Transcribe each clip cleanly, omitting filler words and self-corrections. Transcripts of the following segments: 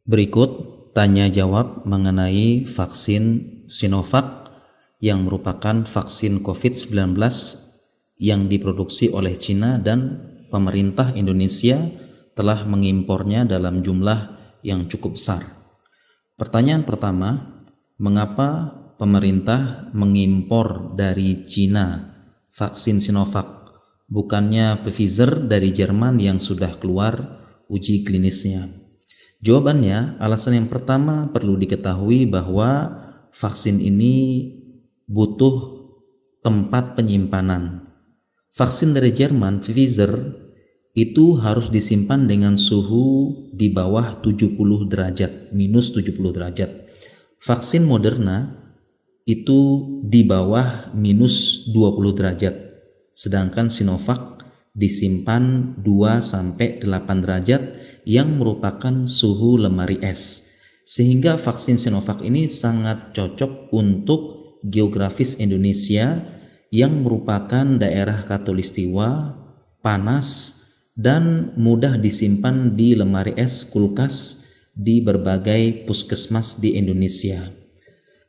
Berikut tanya jawab mengenai vaksin Sinovac yang merupakan vaksin COVID-19 yang diproduksi oleh Cina dan pemerintah Indonesia telah mengimpornya dalam jumlah yang cukup besar. Pertanyaan pertama, mengapa pemerintah mengimpor dari Cina vaksin Sinovac, bukannya Pfizer dari Jerman yang sudah keluar uji klinisnya? Jawabannya, alasan yang pertama perlu diketahui bahwa vaksin ini butuh tempat penyimpanan. Vaksin dari Jerman, Pfizer, itu harus disimpan dengan suhu di bawah 70 derajat, minus 70 derajat. Vaksin Moderna itu di bawah minus 20 derajat, sedangkan Sinovac disimpan 2-8 derajat yang merupakan suhu lemari es, sehingga vaksin Sinovac ini sangat cocok untuk geografis Indonesia yang merupakan daerah khatulistiwa, panas, dan mudah disimpan di lemari es kulkas di berbagai puskesmas di Indonesia.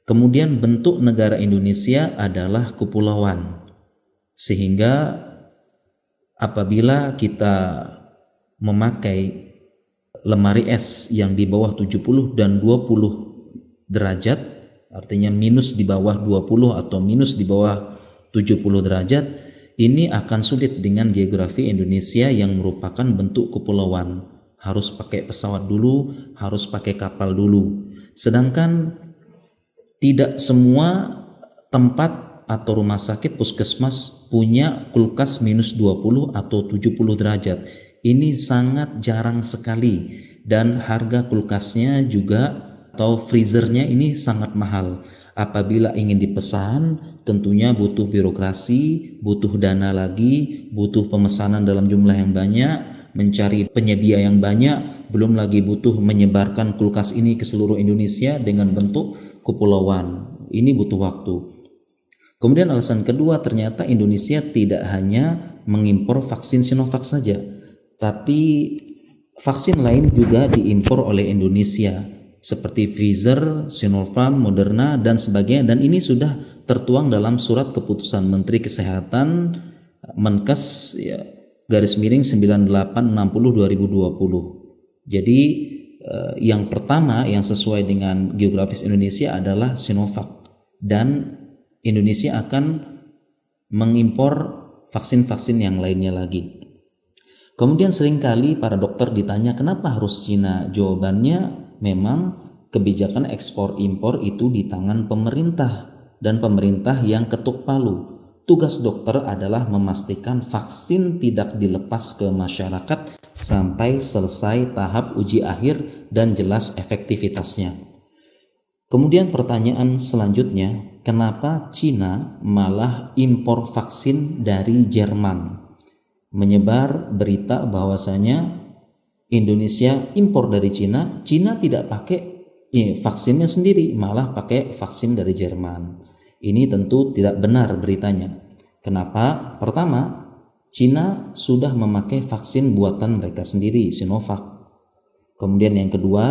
Kemudian bentuk negara Indonesia adalah kepulauan, sehingga apabila kita memakai lemari es yang di bawah 70 dan 20 derajat, artinya minus di bawah 20 atau minus di bawah 70 derajat, ini akan sulit dengan geografi Indonesia yang merupakan bentuk kepulauan. Harus pakai pesawat dulu, harus pakai kapal dulu. Sedangkan tidak semua tempat atau rumah sakit puskesmas punya kulkas minus 20 atau 70 derajat. Ini sangat jarang sekali, dan harga kulkasnya juga atau freezernya ini sangat mahal. Apabila ingin dipesan, tentunya butuh birokrasi, butuh dana lagi, butuh pemesanan dalam jumlah yang banyak, mencari penyedia yang banyak, belum lagi butuh menyebarkan kulkas ini ke seluruh Indonesia dengan bentuk kepulauan. Ini butuh waktu. Kemudian alasan kedua, ternyata Indonesia tidak hanya mengimpor vaksin Sinovac saja, tapi vaksin lain juga diimpor oleh Indonesia seperti Pfizer, Sinopharm, Moderna, dan sebagainya, dan ini sudah tertuang dalam surat keputusan Menteri Kesehatan Menkes /9860/2020. Jadi yang pertama yang sesuai dengan geografis Indonesia adalah Sinovac, dan Indonesia akan mengimpor vaksin-vaksin yang lainnya lagi. Kemudian seringkali para dokter ditanya kenapa harus Cina? Jawabannya memang kebijakan ekspor impor itu di tangan pemerintah, dan pemerintah yang ketuk palu. Tugas dokter adalah memastikan vaksin tidak dilepas ke masyarakat sampai selesai tahap uji akhir dan jelas efektivitasnya. Kemudian pertanyaan selanjutnya, kenapa Cina malah impor vaksin dari Jerman? Menyebar berita bahwasanya Indonesia impor dari Cina, Cina tidak pakai vaksinnya sendiri, malah pakai vaksin dari Jerman. Ini tentu tidak benar beritanya. Kenapa? Pertama, Cina sudah memakai vaksin buatan mereka sendiri, Sinovac. Kemudian yang kedua,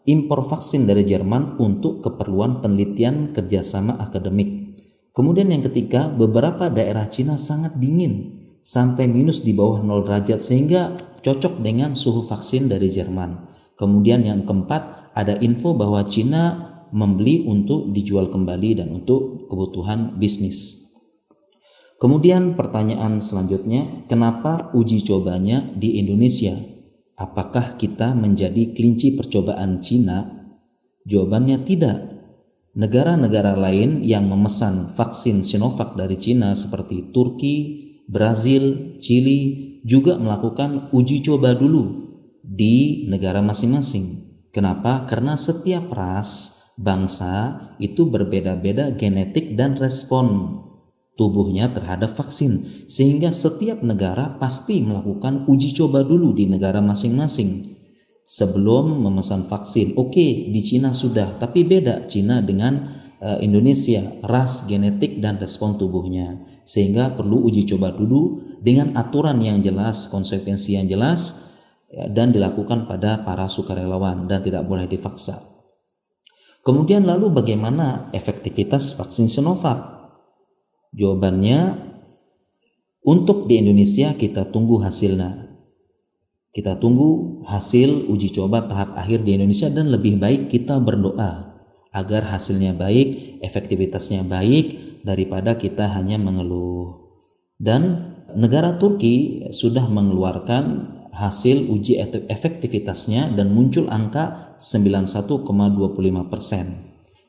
impor vaksin dari Jerman untuk keperluan penelitian kerjasama akademik. Kemudian yang ketiga, beberapa daerah Cina sangat dingin, sampai minus di bawah 0 derajat, sehingga cocok dengan suhu vaksin dari Jerman. Kemudian yang keempat, ada info bahwa Cina membeli untuk dijual kembali dan untuk kebutuhan bisnis. Kemudian pertanyaan selanjutnya, kenapa uji cobanya di Indonesia? Apakah kita menjadi kelinci percobaan Cina? Jawabannya tidak. Negara-negara lain yang memesan vaksin Sinovac dari Cina seperti Turki, Brazil, Chili juga melakukan uji coba dulu di negara masing-masing. Kenapa? Karena setiap ras, bangsa itu berbeda-beda genetik dan respon tubuhnya terhadap vaksin, sehingga setiap negara pasti melakukan uji coba dulu di negara masing-masing sebelum memesan vaksin. Oke, di Cina sudah, tapi beda Cina dengan Indonesia, ras, genetik, dan respon tubuhnya, sehingga perlu uji coba dulu dengan aturan yang jelas, konsekuensi yang jelas, ya, dan dilakukan pada para sukarelawan dan tidak boleh dipaksa. Kemudian lalu bagaimana efektivitas vaksin Sinovac? Jawabannya, untuk di Indonesia kita tunggu hasilnya. Kita tunggu hasil uji coba tahap akhir di Indonesia, dan lebih baik kita berdoa agar hasilnya baik, efektivitasnya baik, daripada kita hanya mengeluh. Dan negara Turki sudah mengeluarkan hasil uji efektivitasnya dan muncul angka 91,25%.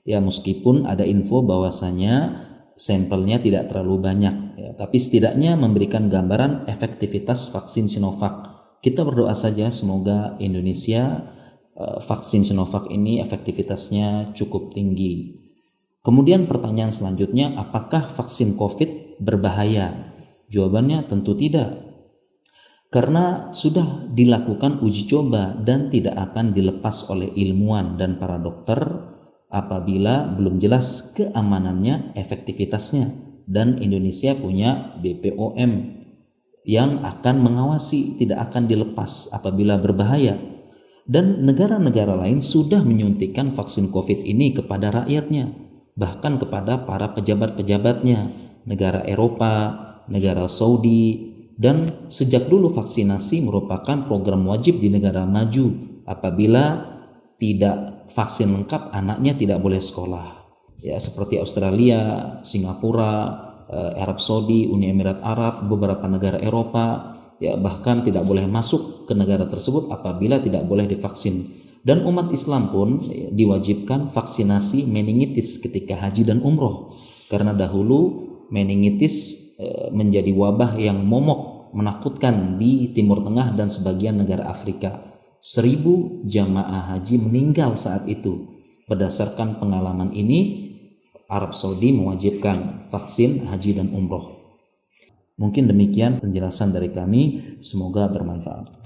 Ya, meskipun ada info bahwasanya sampelnya tidak terlalu banyak, ya, tapi setidaknya memberikan gambaran efektivitas vaksin Sinovac. Kita berdoa saja semoga Indonesia vaksin Sinovac ini efektivitasnya cukup tinggi. Kemudian pertanyaan selanjutnya, apakah vaksin COVID berbahaya? Jawabannya tentu tidak. Karena sudah dilakukan uji coba dan tidak akan dilepas oleh ilmuwan dan para dokter apabila belum jelas keamanannya, efektivitasnya. Dan Indonesia punya BPOM yang akan mengawasi, tidak akan dilepas apabila berbahaya. Dan negara-negara lain sudah menyuntikkan vaksin COVID ini kepada rakyatnya, bahkan kepada para pejabat-pejabatnya, negara Eropa, negara Saudi. Dan sejak dulu vaksinasi merupakan program wajib di negara maju. Apabila tidak vaksin lengkap, anaknya tidak boleh sekolah. Ya, seperti Australia, Singapura, Arab Saudi, Uni Emirat Arab, beberapa negara Eropa, ya, bahkan tidak boleh masuk ke negara tersebut apabila tidak boleh divaksin. Dan umat Islam pun diwajibkan vaksinasi meningitis ketika haji dan umroh, karena dahulu meningitis menjadi wabah yang momok, menakutkan di Timur Tengah dan sebagian negara Afrika. 1000 jamaah haji meninggal saat itu. Berdasarkan pengalaman ini, Arab Saudi mewajibkan vaksin haji dan umroh. Mungkin demikian penjelasan dari kami, semoga bermanfaat.